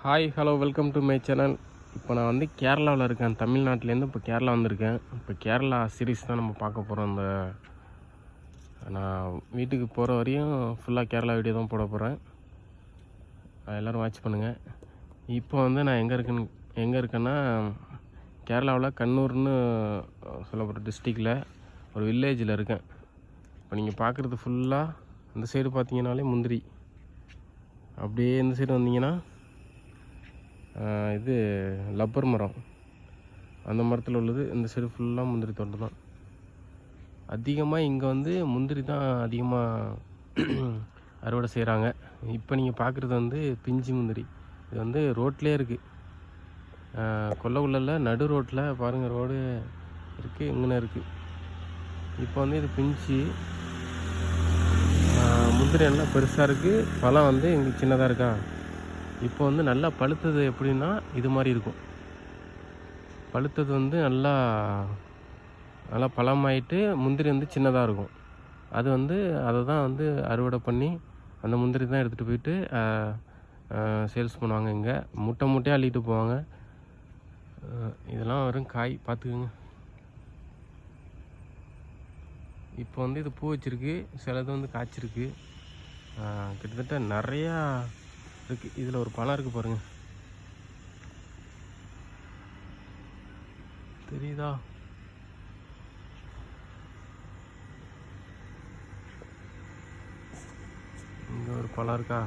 Hi hello welcome to my channel. இப்போ நான் வந்து கேரளாவில் இருக்கேன். தமிழ்நாட்டிலேருந்து இப்போ கேரளா வந்திருக்கேன். இப்போ கேரளா சீரீஸ் தான் நம்ம பார்க்க போகிறோம். இந்த நான் வீட்டுக்கு போகிற வரையும் ஃபுல்லாக கேரளா வீடியோ தான் போட போகிறேன். எல்லோரும் வாட்ச் பண்ணுங்கள். இப்போ வந்து நான் எங்கே இருக்கேன்னா கேரளாவில் கண்ணூர்னு சொல்லப்படுற டிஸ்ட்ரிக்டில் ஒரு வில்லேஜில் இருக்கேன். இப்போ நீங்கள் பார்க்குறது ஃபுல்லாக இந்த சைடு பார்த்தீங்கன்னாலே முந்திரி, அப்படியே இந்த சைடு வந்தீங்கன்னா இது லப்பர் மரம், அந்த மரத்தில் உள்ளது. இந்த சைடு ஃபுல்லாக முந்திரி தோட்டம் தான். அதிகமாக இங்கே வந்து முந்திரி தான் அதிகமாக அறுவடை செய்கிறாங்க. இப்போ நீங்கள் பார்க்குறது வந்து பிஞ்சு முந்திரி. இது வந்து ரோட்லேயே இருக்குது, கொல்லைக்குள்ள நடு ரோட்டில் பாருங்கள், ரோடு இருக்குது, இங்கே இருக்குது. இப்போ வந்து இது பிஞ்சு முந்திரி நல்லா பெருசாக இருக்குது, பழம் வந்து இங்கே சின்னதாக இருக்கா. இப்போ வந்து நல்லா பழுத்தது எப்படின்னா இது மாதிரி இருக்கும். பழுத்தது வந்து நல்லா பழமாயிட்டு முந்திரி வந்து சின்னதாக இருக்கும். அது வந்து அதை தான் வந்து அறுவடை பண்ணி அந்த முந்திரி தான் எடுத்துகிட்டு போயிட்டு சேல்ஸ் பண்ணுவாங்க. இங்கே மூட்டையாக அள்ளிட்டு போவாங்க. இதெல்லாம் வரும் காய் பார்த்துக்குங்க. இப்போ வந்து இது பூ வச்சுருக்கு, சிலது வந்து காய்ச்சிருக்கு. கிட்டத்தட்ட நிறையா இருக்குது. இதில் ஒரு பழம் இருக்குது பாருங்கள், தெரியுதா? இங்கே ஒரு பழம் இருக்கா?